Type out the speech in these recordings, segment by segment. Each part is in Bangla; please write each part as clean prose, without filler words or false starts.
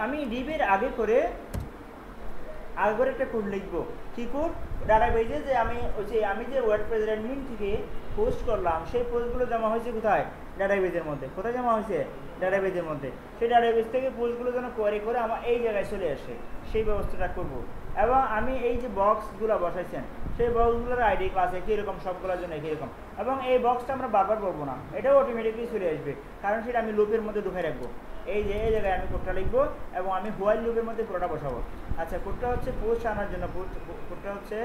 আমি ডিপের আগে করে একটা কোড লিখবো। কি কোড? ডাটাবেজে যে আমি যে ওয়ার্ডপ্রেস অ্যাডমিন থেকে পোস্ট করলাম সেই পোস্টগুলো জমা হয়েছে কোথায়? ডাটাবেজের মধ্যে। কোথায় জমা হয়েছে? ডাটাবেজের মধ্যে। সেই ডাটাবেজ থেকে পোস্টগুলো যেন কোয়ারি করে আমার এই জায়গায় চলে আসে, সেই ব্যবস্থাটা করব। এবং আমি এই যে বক্সগুলো বসাইছেন সেই বক্সগুলোর আইডি ক্লাসে কীরকম, সবগুলোর জন্য কীরকম, এবং এই বক্সটা আমরা বারবার বলবো না, এটাও অটোমেটিকলি চলে আসবে, কারণ সেটা আমি লুপের মধ্যে ঢুকে রাখবো। এই জায়গায় আমি কোডটা লিখবো এবং আমি হোয়াইল লুপের মধ্যে পুরোটা বসাবো। আচ্ছা, কোডটা হচ্ছে পোস্ট আনার জন্য, কোডটা হচ্ছে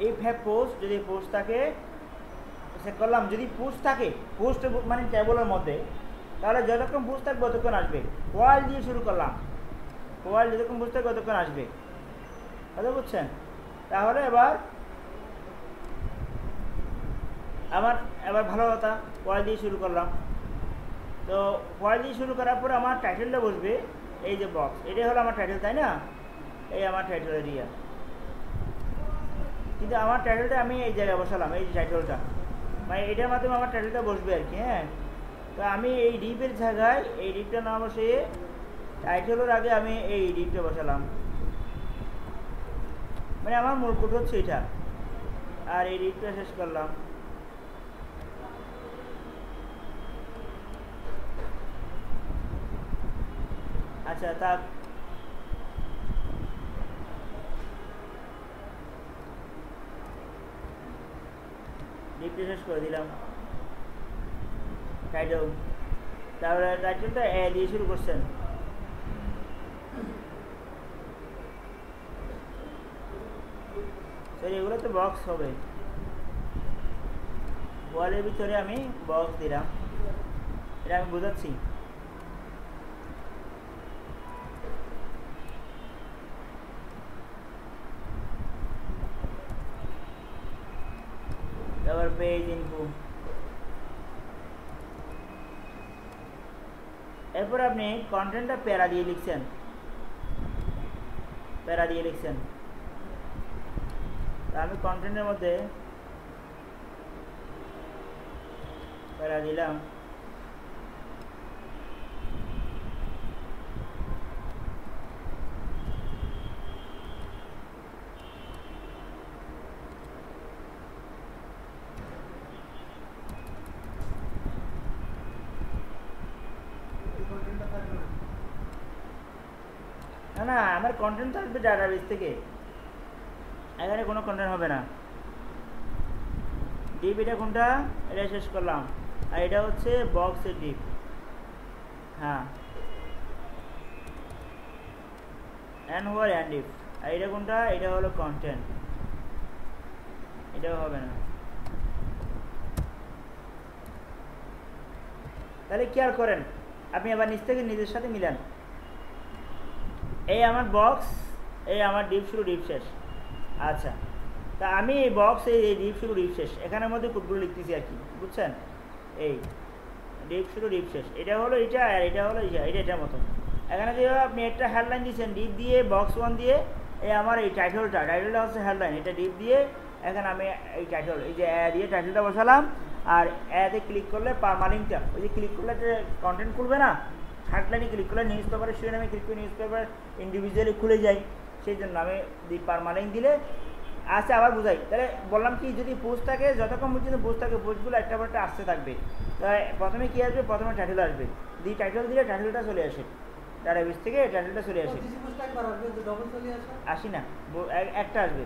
এই হ্যাভ পোস্ট। যদি পোস্ট থাকে সেট করলাম, যদি পোস্ট থাকে, পোস্ট মানে টেবলের মধ্যে, তাহলে যতক্ষণ পোস্ট থাকবে ততক্ষণ আসবে। হোয়াইল দিয়ে শুরু করলাম, হোয়াইল যতক্ষণ পোস্ট থাকবে ততক্ষণ আসবে, কথা বুঝছেন? তাহলে এবার ভালো কথা, হোয়াইল দিয়ে শুরু করলাম। তো হোয়াইল দিয়ে শুরু করার পর আমার টাইটেলটা বসবে এই যে বক্স, এটাই হলো আমার টাইটেল, তাই না? এই আমার টাইটেল এরিয়া, কিন্তু আমার টাইটেলটা আমি এই জায়গায় বসালাম, এই যে টাইটেলটা, মানে এটার মাধ্যমে আমার টাইটেলটা বসবে আর কি। হ্যাঁ, তো আমি এই ডিপের জায়গায় এই ডিপটা না বসিয়ে টাইটেলের আগে আমি এই ডিপটা বসালাম, মানে আমার মূল কোড হচ্ছে এটা, আর এই ডিপটা শেষ করলাম। আচ্ছা, তা ডিপটা শেষ করে দিলাম, টাইটেল, তারপরে টাইটেলটা এ দিয়ে শুরু করছেন। সরি, এগুলো তো বক্স হবে, ওয়ালের ভিতরে আমি বক্স দিলাম, এটা আমি বোঝাচ্ছি। তারপর পেজ ইনফো, এরপর আপনি কন্টেন্টটা প্যারা দিয়ে লিখছেন, আমি কন্টেন্টের মধ্যে প্যারা দিলাম। না, আমার কন্টেন্ট থাকবে ডাটাবেস থেকে, এখানে কোনো কন্টেন্ট হবে না। ডিপ এটা কোনটা? এটা শেষ করলাম, আর এটা হচ্ছে বক্সের ডিপ। হ্যাঁ, অ্যান্ড ওভার অ্যান্ড ডিপ, আর এটা কোনটা? এটা হলো কন্টেন্ট, এটাও হবে না। তাহলে খেয়াল করেন, আপনি আবার নিচ থেকে নিজের সাথে মিলান। এই আমার বক্স, এই আমার ডিপ শুরু ডিপ শেষ। আচ্ছা, তা আমি এই বক্স, এই ডিপ শুরু ডিপ শেষ, এখানের মধ্যে কোডগুলো লিখতেছি আর কি, বুঝছেন? এই ডিপ শুরু ডিপ শেষ, এটা হলো এটা, আর এটা হলো এটার মতো। এখানে যেভাবে আপনি একটা হেডলাইন দিয়েছেন ডিপ দিয়ে, বক্স 1 দিয়ে, এই আমার এই টাইটেলটা হচ্ছে হেডলাইন, এটা ডিপ দিয়ে, এখানে আমি এই টাইটেল, এই যে দিয়ে টাইটেলটা বসালাম, আর এতে ক্লিক করলে পারমালিংটা, ওই যে ক্লিক করলে যে কন্টেন্ট খুলবে না, হেডলাইনে ক্লিক করলে নিউজ পেপারের শিরোনামে ক্লিক করে নিউজ পেপার ইন্ডিভিজুয়ালি খুলে যায়, সেই জন্য আমি পারমালিং দিলে। আচ্ছা, আবার বুঝাই, তাহলে বললাম কি, যদি পোস্ট থাকে, যতক্ষণ পর্যন্ত পোস্ট থাকে, পোস্টগুলো একটা পর একটা আসতে থাকবে। তাই প্রথমে কি আসবে? প্রথমে টাইটেল আসবে, টাইটেল দিলে টাইটেলটা চলে আসে, ডাটাবেস থেকে টাইটেলটা চলে আসে। আসি না, একটা আসবে।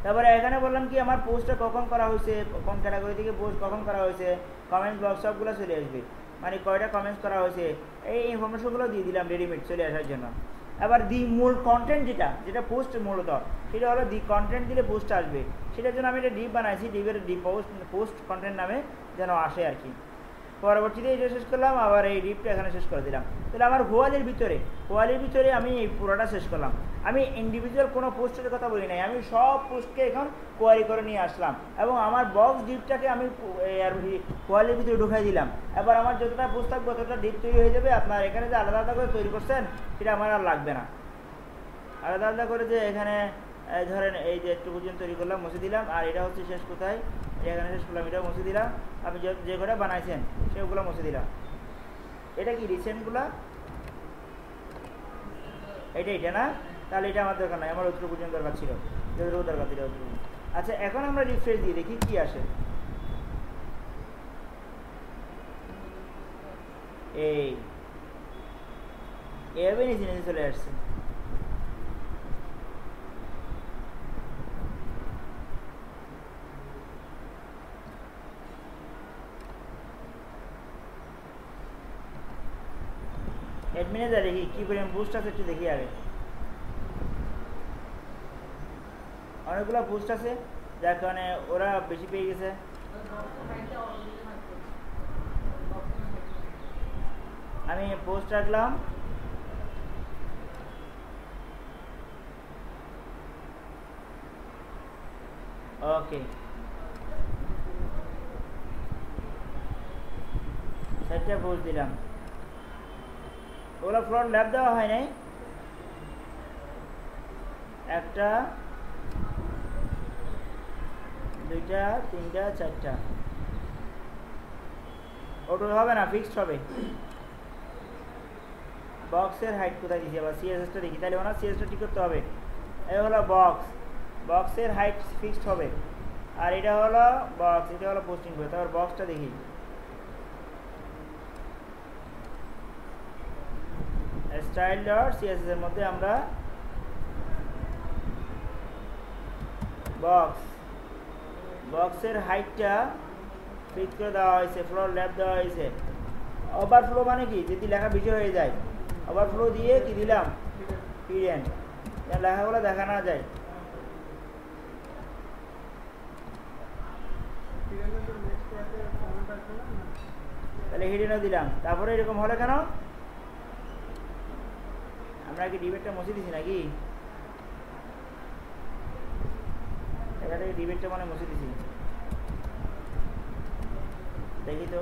তারপরে এখানে বললাম কি, আমার পোস্টটা কখন করা হয়েছে, কোন ক্যাটাগরি থেকে পোস্ট কখন করা হয়েছে, কমেন্টস বক্স সবগুলো চলে আসবে, মানে কয়টা কমেন্টস করা হয়েছে, এই ইনফরমেশনগুলো দিয়ে দিলাম রেডিমেড চলে আসার জন্য। এবার দি মূল কন্টেন্ট যেটা পোস্ট মূলত সেটা হলো দি কন্টেন্ট দিলে পোস্ট আসবে, সেটার জন্য আমি একটা ডিপ বানাইছি, ডিপের পোস্ট কন্টেন্ট নামে যেন আসে আর কি। পরবর্তীতে এটা শেষ করলাম, আবার এই ডিপটা এখানে শেষ করে দিলাম। তাহলে আমার হোয়ালের ভিতরে আমি এই পুরোটা শেষ করলাম। আমি ইন্ডিভিজুয়াল কোনো পোস্টের কথা বলি নাই, আমি সব পোস্টকে এখন কোয়ারি করে নিয়ে আসলাম এবং আমার বক্স ডিপটাকে আমি কোয়ালির ভিতরে ঢুকাই দিলাম। এবার আমার যতটা পোস্ট থাকবে ততটা ডিপ তৈরি হয়ে যাবে। আপনার এখানে যে আলাদা আলাদা করে তৈরি করছেন সেটা আমার আর লাগবে না। আলাদা আলাদা করে যে এখানে ধরেন এই যে একটু পর্যন্ত তৈরি করলাম, মুছে দিলাম, আর এটা হচ্ছে শেষ কোথায়, এখানে শেষ করলাম, এটাও মুছে দিলাম। আপনি যে কটা বানাইছেন সেগুলো মুছে দিলাম। এটা কি রিসেন্টগুলা, এটা না, তাহলে এটা আমার দরকার নাই, আমার উত্তর পর্যন্ত দরকার ছিল, যেগুলো দরকার ছিল। আচ্ছা, এখন আমরা রিফ্রেশ দিয়ে দেখি কি আসে। এইভাবে নিচে নিচে চলে আসছে। অ্যাডমিনে যা দেখি কি পরিমাণ বুস্ট আছে একটু দেখি আগে। অনেকগুলো বুস্ট আছে যার কারণে ওরা বেশি পেয়ে গেছে। আমি পোস্ট রাখলাম, ওকে, সেটা পোস্ট দিলাম। ওগুলো ফ্রন্ট ল্যাব দেওয়া হয় নাই, একটা, দুইটা, তিনটা, চারটা, ওটা হবে না, ফিক্সড হবে। বক্সের হাইট কোথায় দিয়েছি, আবার সিএসএসটা দেখি, তাহলে ওনার সিএসএসটা ঠিক করতে হবে। এই হলো বক্সের হাইট ফিক্সড হবে, আর এটা হলো বক্স, এটা হলো পোস্টিং করে। তারপর বক্সটা দেখি, স্টাইল ডট সিএসএস এর মধ্যে আমরা বক্সের হাইটটা ফিক্স করে দেওয়া হয়েছে, ফ্লোর ল্যাব দেওয়া হয়েছে। ওভারফ্লো মানে কি, যদি লেখা বেশি হয়ে যায়, ওভারফ্লো দিয়ে কি দিলাম, হিডেন, লেখাগুলো দেখা না যায়। তাহলে হিডেনও দিলাম। তারপরে এরকম হলে কেন, আমরা কি ডিবেটটা মুছে দিছি নাকি, এখানে ডিবেটটা মানে মুছে দিছি, দেখি তো।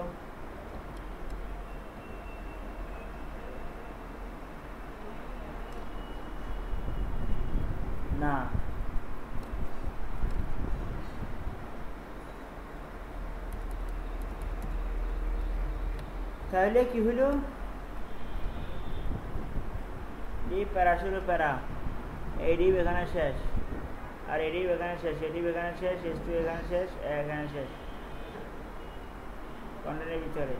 না, তাহলে কি হইল, ডিপ প্যারা শুরু প্যারা, এই ডিপ এখানে শেষ, আর এই ডিপ এখানে শেষ, এই ডিপ এখানে শেষ, এস টু এখানে শেষ, এখানে শেষ, কন্টেন্টের ভিতরে।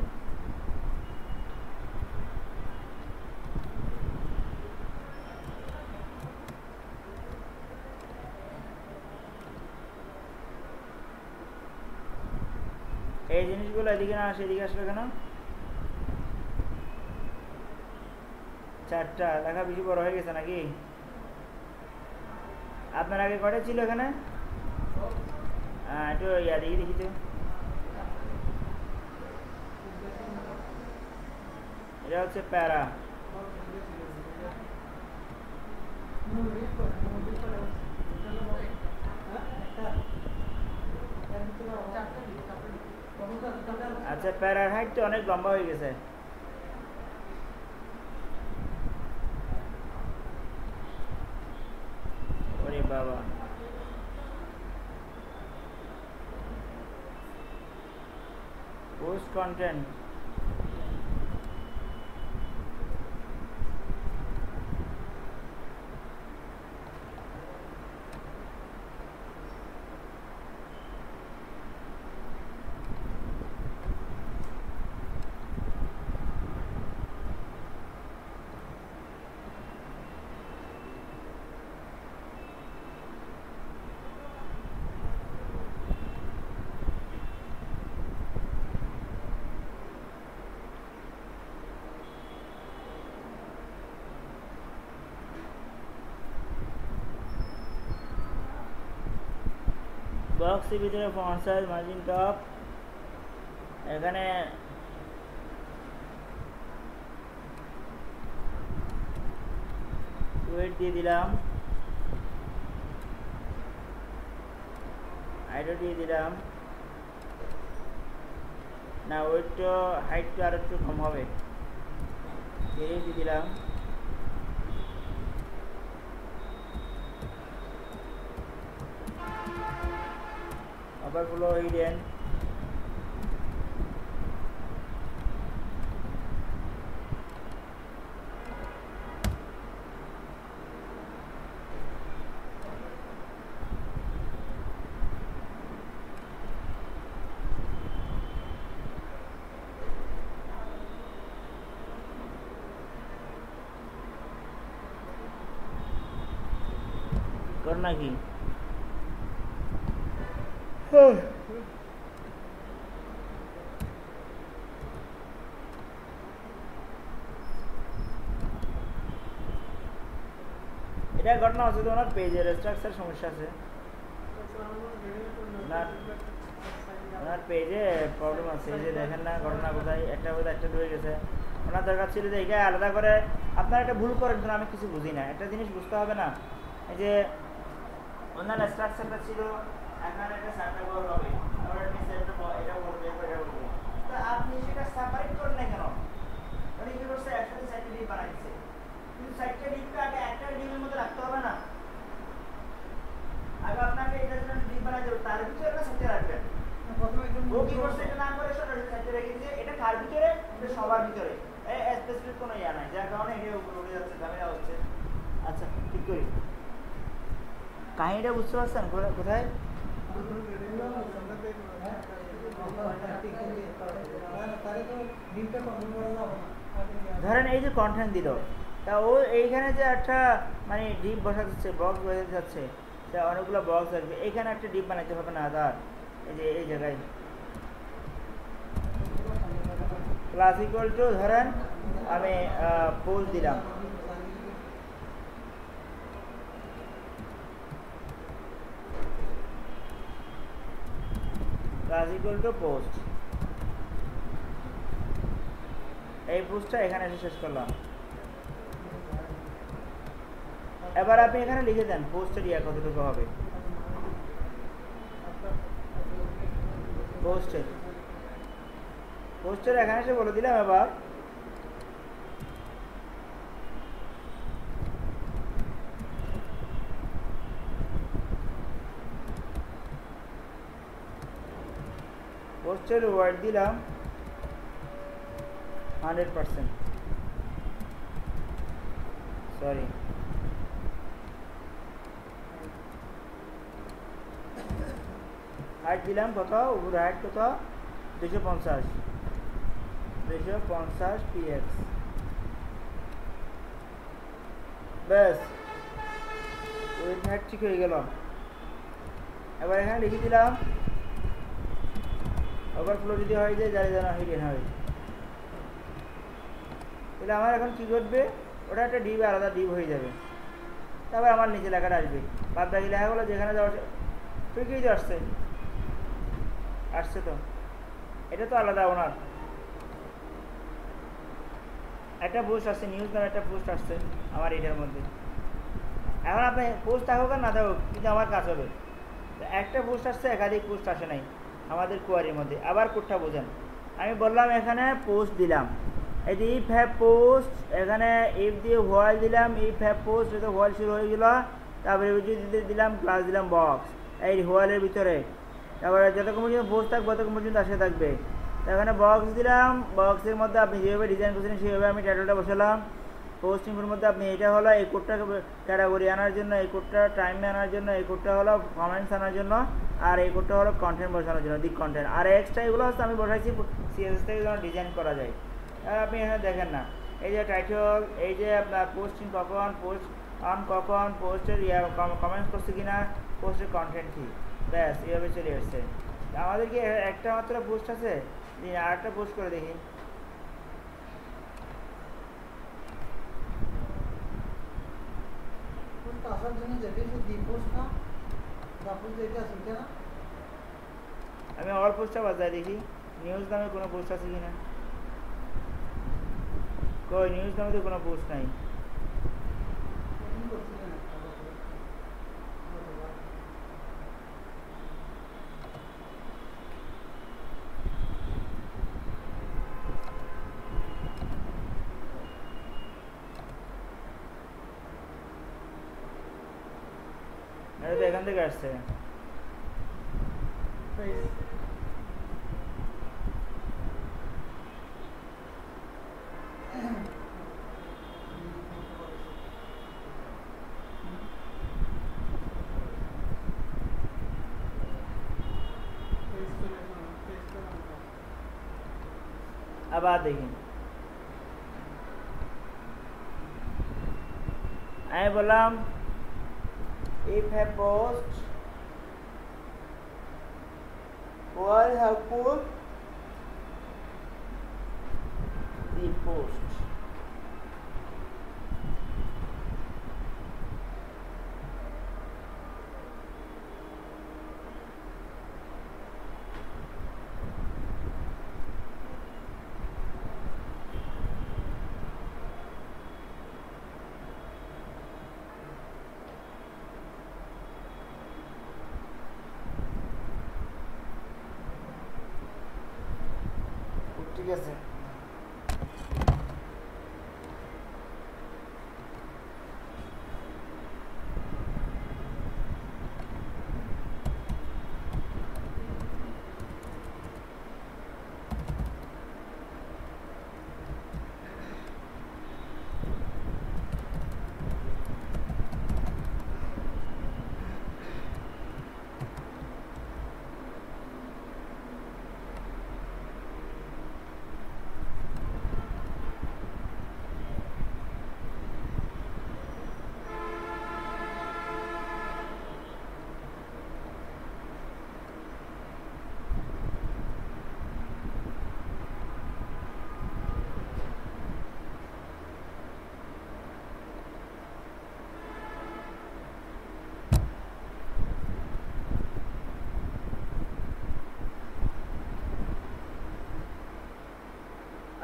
এই জিনিসগুলো এদিকে না আসে, এদিকে আসবে কেন, চারটা লেখা বেশি বড় হয়ে গেছে নাকি, আপনার আগে কটা ছিল এখানে, একটু ইয়া দেখি দেখি তো, এটা হচ্ছে প্যারা, আচ্ছা প্যারার হাইট তো অনেক লম্বা হয়ে গেছে। ওরে বাবা, পোস্ট কন্টেন্ট, বক্সের ভিতরে ফন্ট সাইজ মার্জিন টপ এখানে ওয়েট দিয়ে দিলাম, হাইটও দিয়ে দিলাম। না ওয়েটটা হাইটটা আর একটু কম হবে, দিয়ে দিলাম। ওভারফ্লো হিডেন, কর নাকি এটা ঘটনা হচ্ছে তো ওনার পেজের স্ট্রাকচার সমস্যা আছে, ওনার পেজে প্রবলেম আছে। এই যে দেখেন না ঘটনা কোথায়, একটা বোধহয় একটা রয়ে গেছে। ওনার দরকার ছিল যে এটা আলাদা করে আপনারা একটা ভুল করেন, আমি কিছু বুঝি না, একটা জিনিস বুঝতে হবে না। এই যে ওনার স্ট্রাকচারটা ছিল এখানে একটা সার্কেল হবে, আবার নিচে একটা এটা বলবে এটা বলবে, তো আপনি সেটা সেপারেট করেন না কেন? মানে কি করছে একসাথে সাইডে ডিপ বানাইছে, কিন্তু সাইডটা ডিপটা আগে একটা ডিপের মধ্যে রাখতে হবে না? আগে আপনাকে এটা জন্য ডিপ বানাইতে হবে, তার ভিতরে একটা সাইডে রাখবেন। ও কি করছে এটা না করে সরাসরি সাইডে রেখে দিয়েছে, এটা কার ভিতরে? এটা সবার ভিতরে, এই স্পেসিফিক কোনো ইয়া নাই, যার কারণে এটা উপরে উঠে যাচ্ছে, ঝামেলা হচ্ছে। আচ্ছা ঠিক করি, কাহিনীটা বুঝতে পারছেন কোথায়? ধরেন এই যে কন্টেন্ট দিল, তা ও এইখানে যে একটা মানে ডিপ বসা যাচ্ছে, বক্স বসাতে যাচ্ছে, তা অনেকগুলো বক্স আসবে, এইখানে একটা ডিপ বানাইতে হবে না তার? এই যে এই জায়গায় প্লাস ইকুয়াল টু ধরেন আমি পোস্ট দিলাম, প্লাস ইকুয়াল টু পোস্ট, এই পোস্টটা এখানে এসে শেষ করলাম। এবার আপনি এখানে লিখে দেন পোস্টের ইয়া কতটুকু হবে, পোস্টের এখানে এসে বলে দিলাম। এবার পোস্টের ওয়ার্ড দিলাম 100%, সরি হাইট দিলাম কত, উপর হাইট কত 250 px, ব্যাস উইথ হাইট ঠিক হয়ে গেল। এবার এখানে লিখে দিলাম ওভারফ্লো যদি হয়ে যায় যারা যেন হিডেন হয়, তাহলে আমার এখন কী ঘটবে, ওটা একটা ডিপ আলাদা ডিপ হয়ে যাবে। তারপর আমার নিচে লেখাটা আসবে, বাদ বাকি লেখাগুলো যেখানে যাওয়া ঠিকই তো আসছে তো, এটা তো আলাদা। ওনার একটা পোস্ট আসছে, নিউজ নামে একটা পোস্ট আসছে আমার এটার মধ্যে। এখন আপনি পোস্ট থাকুক আর না থাকুক, কিন্তু আমার কাজ হবে। একটা পোস্ট আসছে, একাধিক পোস্ট আসে নাই আমাদের কোয়ারির মধ্যে। আবার কোডটা বোঝেন, আমি বললাম এখানে পোস্ট দিলাম, এই যে ইফ হ্যাভ পোস্ট, এখানে ইফ দিয়ে হোয়াইল দিলাম, ইফ হ্যাভ পোস্ট, এটা হোয়াইল শুরু হয়ে গেল। তারপরে দিলাম ক্লাস দিলাম বক্স, এই হোয়াইলের ভিতরে। তারপরে যতক্ষণ পর্যন্ত পোস্ট থাকবে ততক্ষণ পর্যন্ত আসে থাকবে। তো এখানে বক্স দিলাম, বক্সের মধ্যে আপনি যেভাবে ডিজাইন করছিলেন সেভাবে আমি টাইটেলটা বসালাম। পোস্টিংয়ের মধ্যে আপনি এটা হলো এই কোডটা ক্যাটাগরি আনার জন্য, এই কোডটা টাইমে আনার জন্য, এই কোডটা হলো কমেন্টস আনার জন্য, আর এই কোডটা হলো কন্টেন্ট বসানোর জন্য, দিক কন্টেন্ট। আর এক্সট্রা এগুলো হচ্ছে আমি বসাইছি সিএসএস থেকে যেন ডিজাইন করা যায়। আর আপনি এখানে দেখেন না, এই যে টাইটেল, এই যে আপনার পোস্টিং কখন, পোস্ট অন কখন, পোস্টের কমেন্টস করছে কিনা, পোস্টের কন্টেন্ট কী, ব্যাস এইভাবে চলে এসছে। আমাদের কি একটা মাত্র পোস্ট আছে? আর একটা পোস্ট করে দেখি। আসার জন্য যেটা দি পোস্ট না, তারপর যেটা আছে না আমি অল পোস্টটা বাজায় দেখি নিউজ নামে কোনো পোস্ট আছে কিনা। কই নিউজ নামে তো কোনো পোস্ট নাই। এটা তো এখান থেকে আসছে। আবার দেখি আমি বললাম if a post will have put the post ঠিক আছে।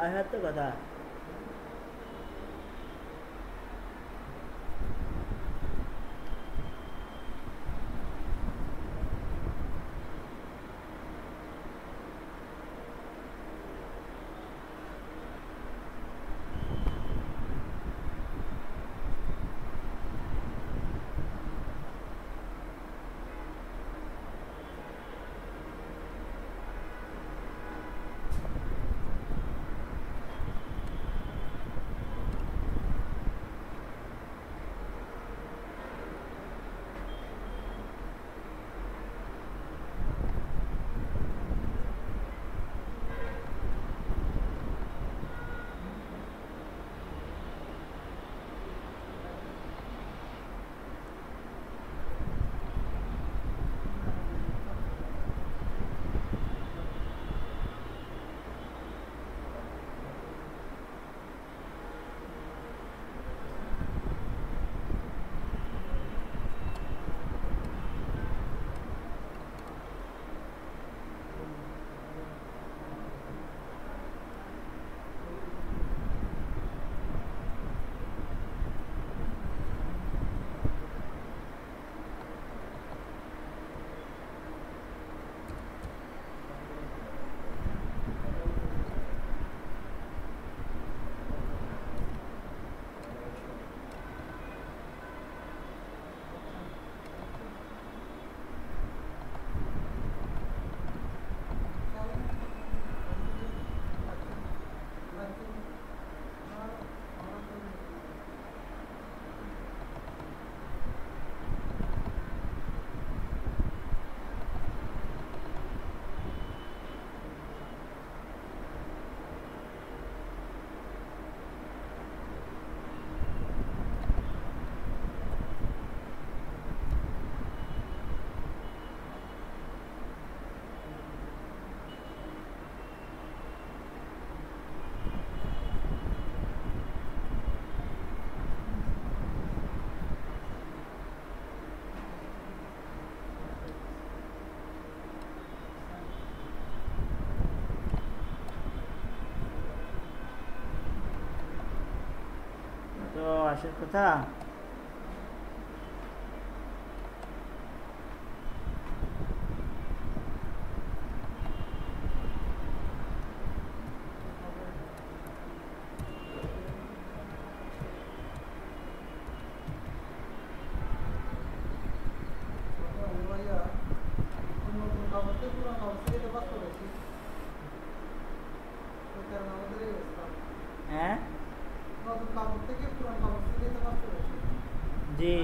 আঘাত তো কথা আসার কথা। হ্যাঁ জি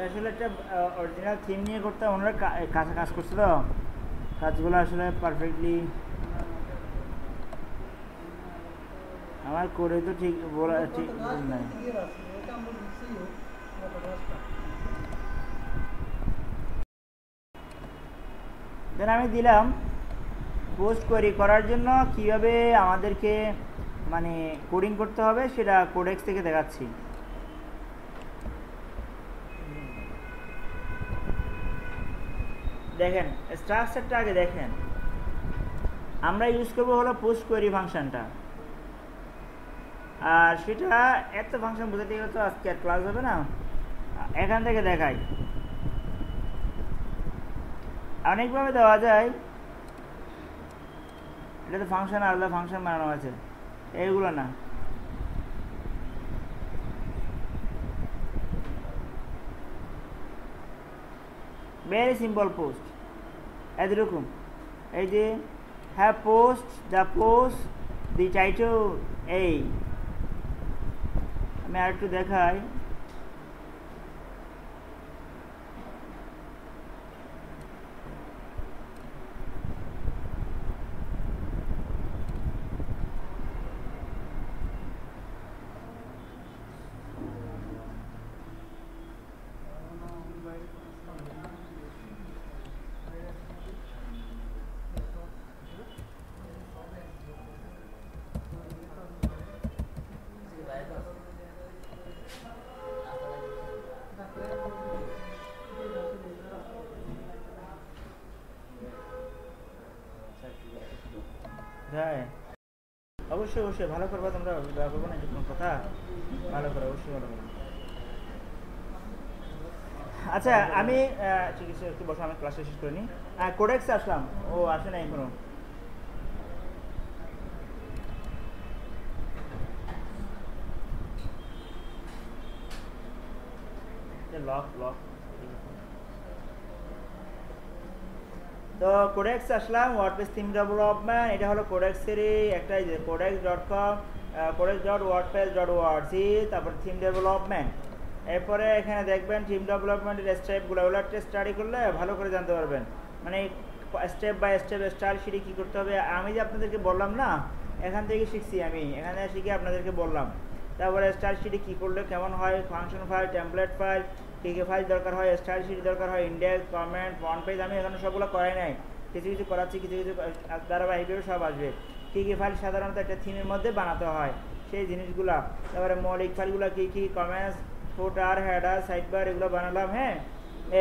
আসলে একটা অরিজিনাল থিম নিয়ে করতে ওনারা কাছে কাজ করছে তো, কাজগুলো আসলে পারফেক্টলি আমার করে তো ঠিক বলা ঠিক নাই। দেন আমি দিলাম পোস্ট কোয়েরি করার জন্য কিভাবে আমাদেরকে মানে কোডিং করতে হবে সেটা কোডেক্স থেকে দেখাচ্ছি। দেখেন স্ট্রাকচারটা আগে দেখেন, আমরা ইউজ করবো হলো পোস্ট কোয়েরি ফাংশনটা, আর সেটা এত ফাংশন বোঝাতে গেলে তো আজকে আর ক্লাস হবে না, এখান থেকে দেখাই। অনেকভাবে দেওয়া যায়, এটা তো ফাংশন আলাদা ফাংশন বানানো আছে, এইগুলো না। ভেরি সিম্পল পোস্ট এরকম, এই যে have post the post the title, এই আমি আর একটু দেখাই। হ্যাঁ অবশ্যই অবশ্যই ভালো করবা তোমরা, দয়া করবো না কোনো কথা, ভালো করো অবশ্যই ভালো করো। আচ্ছা আমি ঠিক আছে একটু বসো, আমি ক্লাসটা শেষ করে নিই। কোডেক্স আসলাম, ও আসে না এখনো। লক লক তো কোডেক্স আসলাম, ওয়ার্ডপ্রেস থিম ডেভেলপমেন্ট, এটা হলো কোডেক্সেরই একটা codex.com codex.wordpress.org, তারপর থিম ডেভেলপমেন্ট। এরপরে এখানে দেখবেন থিম ডেভেলপমেন্টের স্টেপগুলো, ওগুলো স্টাডি করলে ভালো করে জানতে পারবেন, মানে স্টেপ বাই স্টেপ স্টাইল শিটে কী করতে হবে। আমি যে আপনাদেরকে বললাম না, এখান থেকে শিখছি, আমি এখানে শিখে আপনাদেরকে বললাম। তারপরে স্টাইল শিটে কী করলে কেমন হয়, ফাংশন ফাইল, টেমপ্লেট ফাইল, কী কী ফাইল দরকার হয়, স্টাইল শিট দরকার হয়, ইন্ডেক্স, কমেন্ট, ফ্রন্ট পেজ, আমি এখানে সবগুলো করাই নাই, কিছু কিছু করাচ্ছি, কিছু কিছু ধারাবাহিকভাবে সব আসবে। কী কী ফাইল সাধারণত একটা থিমের মধ্যে বানাতে হয় সেই জিনিসগুলা, তারপরে মৌলিক ফাইলগুলো কী কী, কমেন্টস, ফুটার, হেডার, সাইডবার, এগুলো বানালাম। হ্যাঁ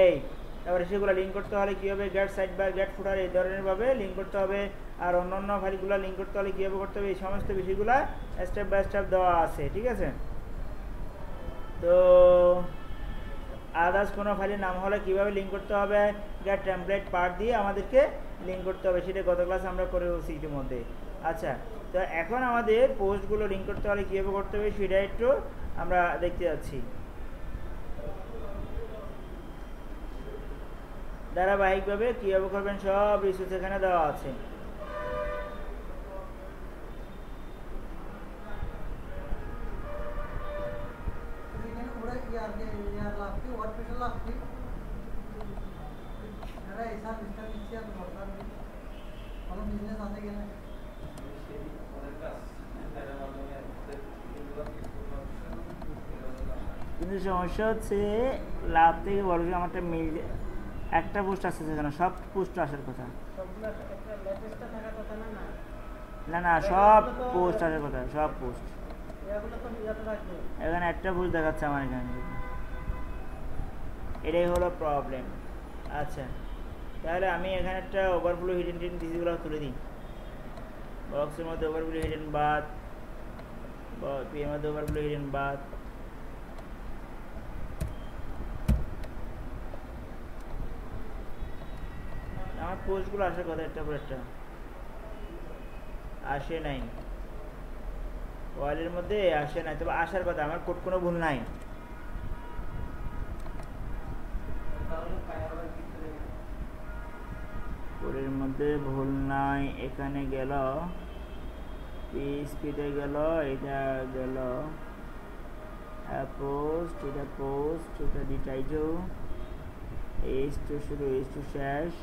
এই তারপরে সেগুলো লিঙ্ক করতে হলে কীভাবে গেট সাইডবার, গেট ফুটার এই ধরনেরভাবে লিঙ্ক করতে হবে, আর অন্যান্য ফাইলগুলো লিঙ্ক করতে হলে কীভাবে করতে হবে, এই সমস্ত বিষয়গুলো স্টেপ বাই স্টেপ দেওয়া আছে, ঠিক আছে। তো আদার্স কোনো ফাইলের নাম হলে কীভাবে লিঙ্ক করতে হবে, গেট টেমপ্লেট পার্ট দিয়ে আমাদেরকে লিঙ্ক করতে হবে, সেটা গত ক্লাস আমরা করে বলছি ইতিমধ্যে। আচ্ছা তো এখন আমাদের পোস্টগুলো লিঙ্ক করতে হলে কীভাবে করতে হবে সেটা একটু আমরা দেখতে যাচ্ছি। ধারাবাহিকভাবে কীভাবে করবেন সব রিসোর্স এখানে দেওয়া আছে। কিন্তু সমস্যা হচ্ছে লাভ থেকে বড় আমারটা মিল, একটা পোস্ট আসছে সেখানে, সব পোস্ট আসার কথা। না না সব পোস্ট আসার কথা, সব পোস্ট। এখানে একটা পোস্ট দেখাচ্ছে আমার এখানে, এটাই হলো প্রবলেম। আচ্ছা তাহলে আমি এখানে একটা ওভারফ্লো হিডেন ডিজিগুলো তুলে দিই। বক্সের মধ্যে ওভারফ্লো হিডেন বাদ, এর মধ্যে ওভারফ্লো হিডেন বাদ। আমার পোস্টগুলো আসার কথা একটা পর একটা, আসে নাই। ওয়ালের মধ্যে আসে নাই, তবে আসার কথা, আমার কোনো ভুল নাই। কোডের মধ্যে ভুল নাই। এখানে গেল পিএইচপিতে গেল, এটা গেল পোস্ট, এটা পোস্ট, এটা ডিটাইটল, এইচ2 শুরু, এইচ2 শেষ।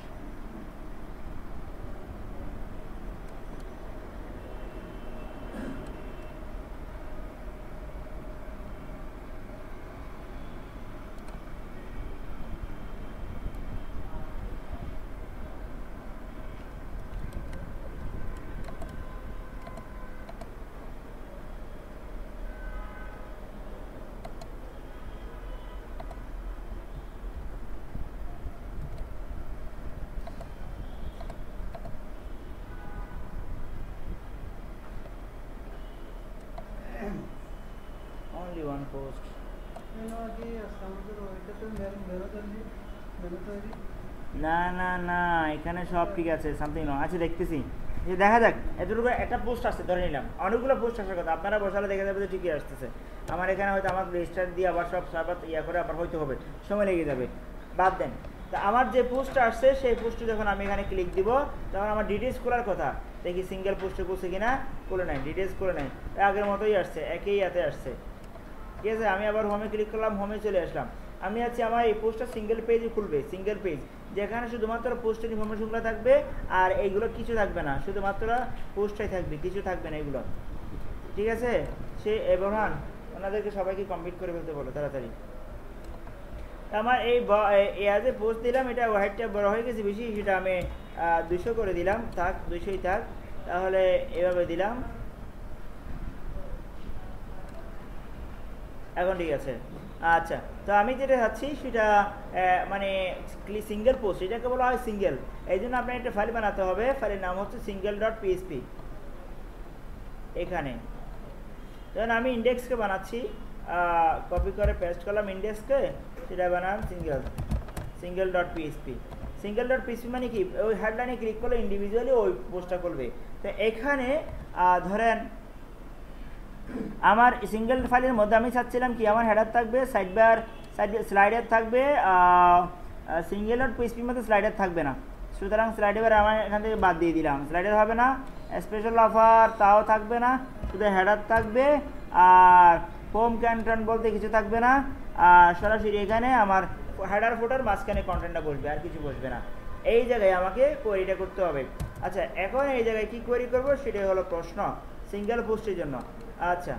Only one post. না না না, এখানে সব ঠিক আছে, সামথিং রং। আচ্ছা দেখতেছি, যে দেখা যাক। এতটুকু একটা পোস্ট আসছে ধরে নিলাম, অনেকগুলো পোস্ট আসার কথা। আপনারা বসালে দেখা যাবে যে ঠিকই আসতেছে। আমার এখানে হয়তো আমার রেজিস্টার দিয়ে আবার সব সার্ভার ইয়া করে আবার হয়তো হবে, সময় লেগে যাবে, বাদ দেন। তা আমার যে পোস্টটা আসছে সেই পোস্টে যখন আমি এখানে ক্লিক দিব, তখন আমার ডিটেলস খোলার কথা। দেখি সিঙ্গেল পোস্টে করছে কিনা, খুলে নেয়, ডিটেলস খুলে নেয়, আগের মতোই আসছে, একই ইয়াতে আসছে। ঠিক আছে, আমি আবার হোমে ক্লিক করলাম, হোমে চলে আসলাম। আমি আছি, আমার এই পোস্টটা সিঙ্গেল পেজে খুলবে, সিঙ্গেল পেজ, যেখানে শুধুমাত্র পোস্টের ইনফরমেশনগুলো থাকবে, আর এইগুলো কিছু থাকবে না, শুধুমাত্র পোস্টটাই থাকবে, কিছু থাকবে না এগুলো। ঠিক আছে, সে এবার ওনাদেরকে সবাইকে কমপ্লিট করে ফেলতে বলো তাড়াতাড়ি। আমার এই এজে পোস্ট দিলাম, এটা হোয়াইটটা বড় হয়ে গেছে বেশি, সেটা আমি 200 করে দিলাম, থাক 200ই থাক। তাহলে এভাবে দিলাম, এখন ঠিক আছে। আচ্ছা, তো আমি যেটা চাচ্ছি সেটা মানে সিঙ্গেল পোস্ট, এটাকে বলা হয় সিঙ্গেল। এই জন্য আপনার একটা ফাইল বানাতে হবে, ফাইলের নাম হচ্ছে single.php। এখানে ধরুন আমি ইন্ডেক্সকে বানাচ্ছি, কপি করে পেস্ট করলাম ইন্ডেক্সকে, সেটা বানালাম single.php। single.php মানে কি, ওই হেডলাইনে ক্লিক করলে ইন্ডিভিজুয়ালি ওই পোস্টটা করবে। তো এখানে ধরেন আমার সিঙ্গেল ফাইলের মধ্যে আমি চাচ্ছিলাম কি, আমার হেডার থাকবে, সাইডবার স্লাইডার থাকবে, single.php মধ্যে স্লাইডার থাকবে না, সুতরাং স্লাইডার আমার এখান থেকে বাদ দিয়ে দিলাম, স্লাইডার হবে না। স্পেশাল অফার তাও থাকবে না, শুধু হেডার থাকবে, আর হোম কন্টেন্ট বলতে কিছু থাকবে না, আর সরাসরি এখানে আমার হেডার ফুটার মাঝখানে কন্টেন্টটা বসবে, আর কিছু বসবে না। এই জায়গায় আমাকে কোয়েরিটা করতে হবে। আচ্ছা, এখন এই জায়গায় কি কোয়েরি করব সেটাই হলো প্রশ্ন, সিঙ্গেল পোস্টের জন্য। আচ্ছা,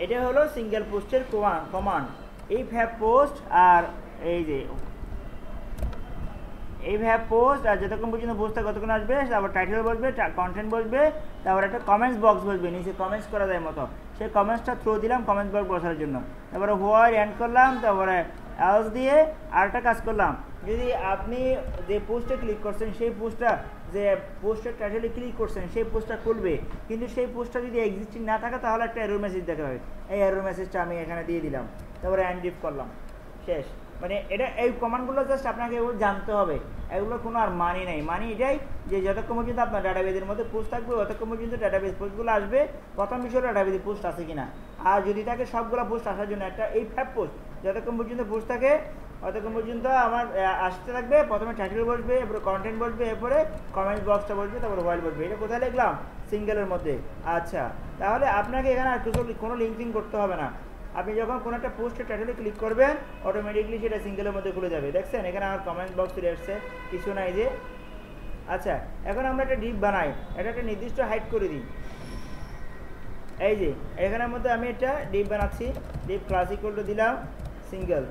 এটা হলো সিঙ্গেল পোস্টের কমান্ড। এই হ্যাভ পোস্ট, আর এই যে এই হ্যাভ পোস্ট, আর যতক্ষণ পর্যন্ত পোস্টটা কতক্ষণ আসবে, তারপর টাইটেল বসবে, কন্টেন্ট বসবে, তারপর একটা কমেন্টস বক্স বসবে, নিচে কমেন্টস করা যায় মতো, সেই কমেন্টসটা থ্রো দিলাম কমেন্টস বক্স বসার জন্য। তারপরে হোয়ার এন্ড করলাম, তারপরে এলস দিয়ে আরেকটা কাজ করলাম। যদি আপনি যে পোস্টে ক্লিক করছেন সেই পোস্টটা, যে পোস্টের টাইটেলে ক্লিক করছেন সেই পোস্টটা খুলবে, কিন্তু সেই পোস্টটা যদি এক্সিস্টিং না থাকে তাহলে একটা এরর মেসেজ দেখাবে। এই এরর মেসেজটা আমি এখানে দিয়ে দিলাম, তারপরে এন্ড করলাম, শেষ। মানে এটা এই কমান্ডগুলো জাস্ট আপনাকে জানতে হবে, এগুলো কোনো আর মানি নেই। মানি এটাই যে যতক্ষণ পর্যন্ত আপনার ডাটাবেজের মধ্যে পোস্ট থাকবে ততক্ষণ পর্যন্ত ডাটাবেজ পোস্টগুলো আসবে, প্রথম বিষয় ডাটাবেজে পোস্ট আছে কিনা, আর যদি থাকে সবগুলো পোস্ট আসার জন্য একটা এই ফ্যাপ পোস্ট, যতক্ষণ পর্যন্ত পোস্ট থাকে ততক্ষণ পর্যন্ত আমার আসতে থাকবে। প্রথমে টাইটেল বসবে, এরপরে কন্টেন্ট বসবে, এরপরে কমেন্ট বক্সটা বসবে, তারপরে হোয়াইল বসবে। এটা কোথায় লিখলাম? সিঙ্গেলের মধ্যে। আচ্ছা, তাহলে আপনাকে এখানে আর কোনো লিঙ্কিং করতে হবে না। আপনি যখন কোনো একটা পোস্টের টাইটেলে ক্লিক করবেন অটোমেটিকলি সেটা সিঙ্গেলের মধ্যে খুলে যাবে। দেখছেন এখানে আমার কমেন্ট বক্স চলে আসছে, কিছু নাই যে। আচ্ছা, এখন আমরা একটা ডিপ বানাই, এটা একটা নির্দিষ্ট হাইট করে দিই। এই যে এখানের মধ্যে আমি এটা ডিপ বানাচ্ছি, ডিপ ক্লাস ইকুয়াল টু দিলাম সিঙ্গেল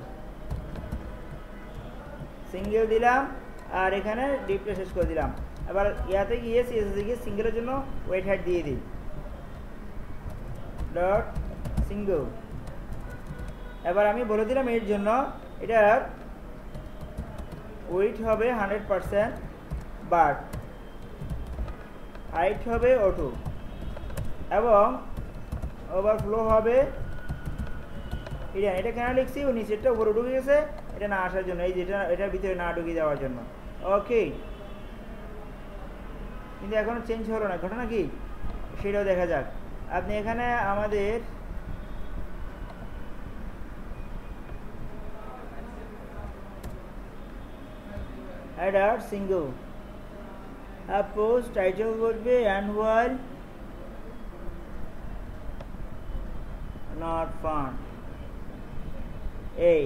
দিলাম, আর এখানে ডিপটা শেষ করে দিলাম। এবার ইয়াতে গিয়ে সিএসএসে গিয়ে সিঙ্গেলের জন্য ওয়েট হাইট দিয়ে দিই, ডট সিঙ্গেল। এবার আমি বলে দিলাম এর জন্য এটার ওয়েট হবে 100%, বাট হাইট হবে অটো, এবং ওভারফ্লো হবে এটা কেন লিখছি, ও নিচেরটা উপরে ঢুকে গেছে এটা না আসার জন্য, এই যেটা এটার ভিতরে না ঢুকে যাওয়ার জন্য। ওকে, কিন্তু এখনো চেঞ্জ হলো না, ঘটনা কি সেটাও দেখা যাক। আপনি এখানে আমাদের header single, post title বলবে annual not found, এই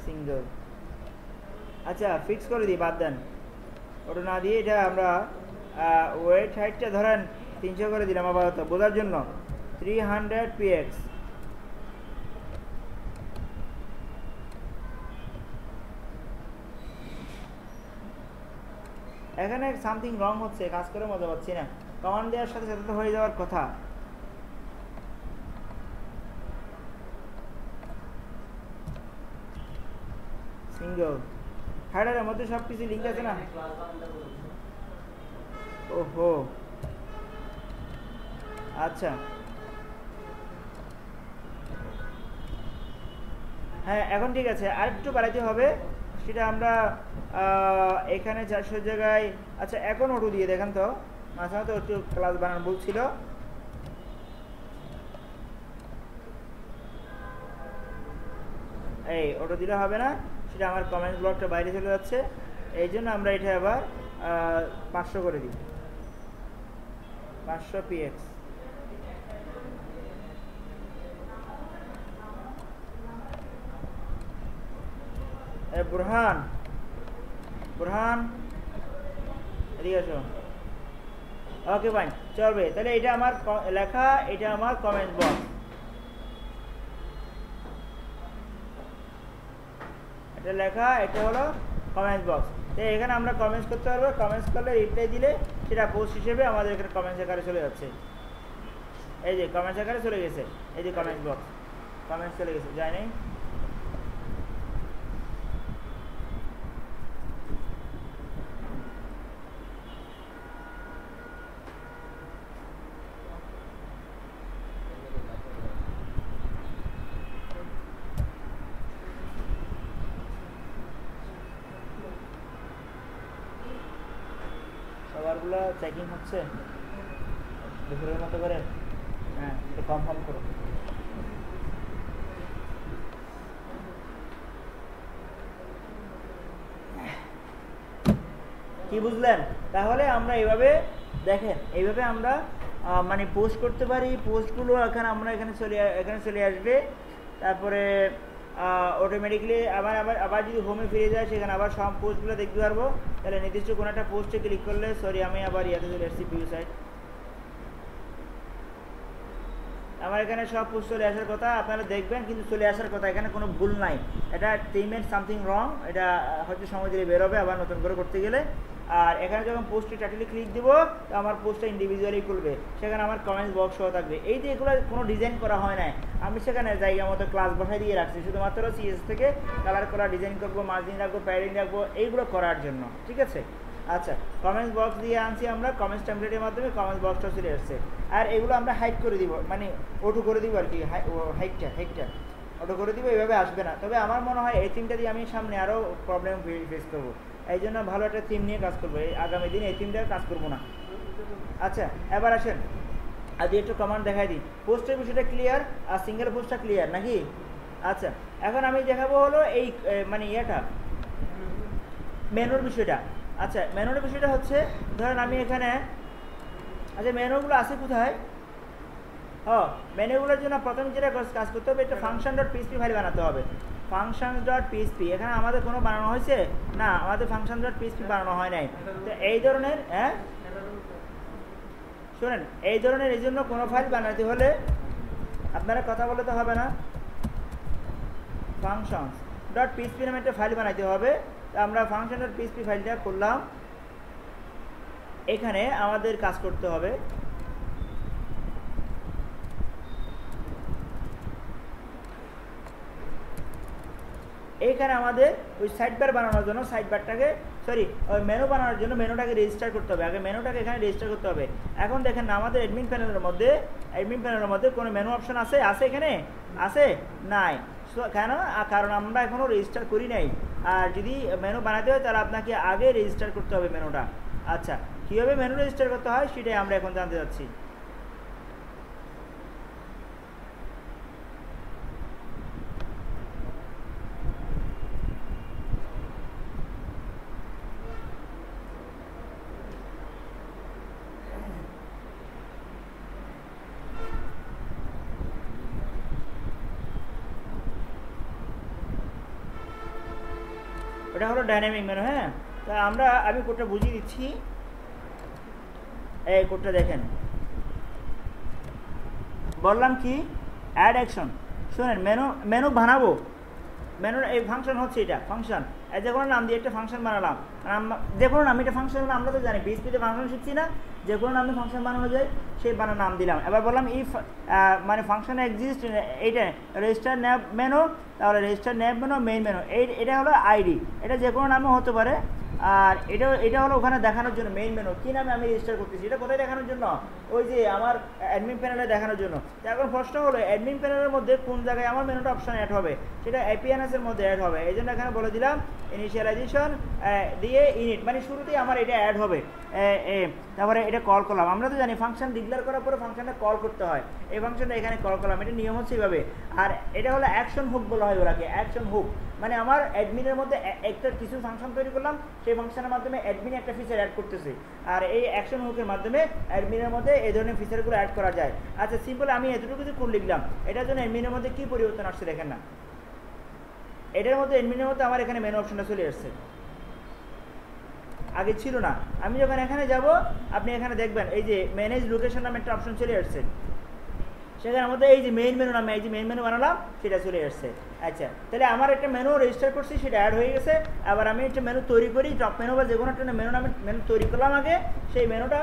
সিঙ্গেল। আচ্ছা ফিক্স করে দিই, বাদ দেন ওটা না দিয়ে, এটা আমরা ওয়েট হাইটটা ধরেন 300 করে দিলাম আপাতত বোঝার জন্য, 300 px। এখানে সামথিং রং হচ্ছে, কাজ করে মজা পাচ্ছি না, কমান্ড দেওয়ার সাথে সাথে তো হয়ে যাওয়ার কথা। সিঙ্গেল হেডারের মধ্যে সবকিছু লিংক আছে না? ওহো আচ্ছা, হ্যাঁ এখন ঠিক আছে, আর একটু বাড়াইতে হবে, সেটা আমরা এখানে 400 জায়গায়। আচ্ছা এখন অটো দিয়ে দেখেন তো, মাঝে তো একটু ক্লাস বানানো বলছিল। এই অটো দিলে হবে না, সেটা আমার কমেন্ট ব্লকটা বাইরে চলে যাচ্ছে, এই জন্য আমরা এটা আবার 500 করে দিই, 500 px। বুরহান এদিকে আসো। ওকে ফাইন, চলবে তাহলে। এটা আমার লেখা, এটা আমার কমেন্ট বক্স, এটা লেখা, এটা হলো কমেন্ট বক্স। তো এখানে আমরা কমেন্টস করতে পারবো, কমেন্টস করলে রিপ্লাই দিলে সেটা পোস্ট হিসেবে আমাদের এখানে কমেন্টস আকারে চলে যাচ্ছে। এই যে কমেন্টস আকারে চলে গেছে, এই যে কমেন্ট বক্স, কমেন্টস চলে গেছে, যায় নাই। সবারগুলো চেকিং হচ্ছে দুপুরের মতো করে, হ্যাঁ একটু কনফার্ম করো। কি বুঝলেন? তাহলে আমরা এইভাবে দেখেন, এইভাবে আমরা মানে পোস্ট করতে পারি। পোস্টগুলো এখানে আমরা এখানে চলে আসবে, তারপরে অটোমেটিকলি আবার যদি হোমে ফিরে যায় সেখানে আবার সব পোস্টগুলো দেখতে পারবো। তাহলে নির্দিষ্ট কোনো একটা পোস্টে ক্লিক করলে, সরি আমি আবার ইয়াতে চলে এসেছি, ভিউ সাইট, আমার এখানে সব পোস্ট চলে আসার কথা, আপনারা দেখবেন কিন্তু চলে আসার কথা, এখানে কোনো ভুল নাই। এটা পেমেন্ট সামথিং রং, এটা হয়তো সময় দিলে বেরোবে আবার নতুন করে করতে গেলে। আর এখানে যখন পোস্টে টাইটেলে ক্লিক দিব, তো আমার পোস্টটা ইন্ডিভিজুয়ালি খুলবে, সেখানে আমার কমেন্টস বক্স সহ থাকবে। এই যে এগুলো কোনো ডিজাইন করা হয় না, আমি সেখানে জায়গা মতো ক্লাস বসাই দিয়ে রাখছি, শুধুমাত্র সিএস থেকে কালার করা, ডিজাইন করবো, মার্জিন রাখবো, প্যাডিং রাখবো, এইগুলো করার জন্য, ঠিক আছে। আচ্ছা কমেন্টস বক্স দিয়ে আনছি আমরা, কমেন্টস টেমপ্লেটের মাধ্যমে কমেন্টস বক্সটা চলে আসছে। আর এগুলো আমরা হাইড করে দিব, মানে অটো করে দিব আর কি, হাইটটা অটো করে দিব, এইভাবে আসবে না। তবে আমার মনে হয় এই থিমটা দিয়ে আমি সামনে আরও প্রবলেম ফেস করবো, এই জন্য ভালো একটা থিম নিয়ে কাজ করবো। এই আগামী দিন এই থিমটা কাজ করবো না। আচ্ছা এবার আসেন আজ একটু কমান্ড দেখাই দিই। পোস্টের বিষয়টা ক্লিয়ার, আর সিঙ্গেল পোস্টটা ক্লিয়ার নাকি? আচ্ছা এখন আমি দেখাবো হলো এই মানে ইয়েটা মেনুর বিষয়টা। আচ্ছা মেনুর বিষয়টা হচ্ছে, ধরেন আমি এখানে, আচ্ছা মেনুগুলো আছে কোথায়? মেনুগুলোর জন্য প্রথম যেটা কাজ করতে হবে, একটা ফাংশন ডট পিএসপি ফাইল বানাতে হবে। ফাংশন ডট পিএসপি এখানে আমাদের কোনো বানানো হয়েছে না, আমাদের ফাংশন ডট পিএসপি বানানো হয় নাই। তো এই ধরনের শোনেন, এই ধরনের এই জন্য কোনো ফাইল বানাতে হলে আপনারা কথা বলতে হবে না, ফাংশনস ডট পিএইচপি নামে একটা ফাইল বানাইতে হবে। তো আমরা ফাংশন ডট পিএইচপি ফাইলটা করলাম, এখানে আমাদের কাজ করতে হবে। এইখানে আমাদের ওই সাইড বার বানানোর জন্য সাইড বারটাকে ওই মেনু বানানোর জন্য মেনুটাকে রেজিস্টার করতে হবে। আগে মেনুটাকে এখানে রেজিস্টার করতে হবে। এখন দেখেন না, আমাদের অ্যাডমিন প্যানেলের মধ্যে কোনো মেনু অপশন আছে এখানে আছে নাই। কেন? কারণ আমরা এখনও রেজিস্টার করি নাই। আর যদি মেনু বানাতে হয় তাহলে আপনাকে আগে রেজিস্টার করতে হবে মেনুটা। আচ্ছা, কীভাবে মেনু রেজিস্টার করতে হয় সেটাই আমরা এখন জানতে যাচ্ছি। এটা হলো ডাইনামিক মেনু। হ্যাঁ, তা আমি কোডটা বুঝিয়ে দিচ্ছি। এই কোডটা দেখেন, বললাম কি অ্যাড অ্যাকশন। শুনেন, মেনু বানাবো, মেনুর এই ফাংশন হচ্ছে এটা ফাংশন। যে কোনো নাম দিয়ে একটা ফাংশন বানালাম, যে কোনো নাম, এটা ফাংশন আমরা তো জানি পিএইচপিতে ফাংশন শিখছি না, যে কোনো নামে ফাংশন বানানো যায়, সেই বানানোর নাম দিলাম। এবার বললাম ইফ মানে ফাংশন এক্সিস্ট, এইটা রেজিস্টার ন্যাব মেনু, তাহলে রেজিস্টার ন্যাব মেনু মেইন মেনু, এটা হলো আইডি। এটা যে কোনো নামে হতে পারে। আর এটা হলো ওখানে দেখানোর জন্য মেইন মেনু, কী নামে আমি রেজিস্টার করতেছি, এটা কোথায় দেখানোর জন্য? ওই যে আমার অ্যাডমিন প্যানেলে দেখানোর জন্য। এখন প্রশ্ন হলো অ্যাডমিন প্যানেলের মধ্যে কোন জায়গায় আমার মেনুটা অপশন অ্যাড হবে, সেটা APNS এর মধ্যে অ্যাড হবে। এই জন্য এখানে বলে দিলাম ইনিশিয়ালাইজেশন দিয়ে ইনিট, মানে শুরুতেই আমার এটা অ্যাড হবে। তারপরে এটা কল করলাম। আমরা তো জানি ফাংশন ডিক্লেয়ার করার পরে ফাংশনটা কল করতে হয়, এই ফাংশনটা এখানে কল করলাম। এটা নিয়ম হচ্ছে এইভাবে। আর এটা হলো অ্যাকশন হুক বলা হয় ওরাকে, অ্যাকশন হুক। মানে আমার অ্যাডমিনের মধ্যে একটা কিছু ফাংশন তৈরি করলাম, সেই ফাংশনের মাধ্যমে অ্যাডমিন একটা ফিচার অ্যাড করতেছে। আর এই অ্যাকশন হুকের মাধ্যমে অ্যাডমিনের মধ্যে এই ধরনের ফিচারগুলো অ্যাড করা যায়। আচ্ছা, সিম্পল আমি এতটুকু কিছু কোড লিখলাম, এটার জন্য অ্যাডমিনের মধ্যে কী পরিবর্তন আসছে দেখেন না। এটার মধ্যে অ্যাডমিনের মধ্যে আমার এখানে মেনু অপশনটা চলে আসছে, আগে ছিল না। আমি যখন এখানে যাব, আপনি এখানে দেখবেন এই যে ম্যানেজ লোকেশন নামে একটা অপশন চলে আসছে, সেখানের মধ্যে এই যে মেইন মেনু নামে এই যে মেইন মেনু বানালাম সেটা চলে আসছে। আচ্ছা, তাহলে আমার একটা মেনু রেজিস্টার করছি, সেটা অ্যাড হয়ে গেছে। আবার আমি একটা মেনু তৈরি করি, টপ মেনু বা যে কোনো একটা মেনু তৈরি করলাম আগে, সেই মেনুটা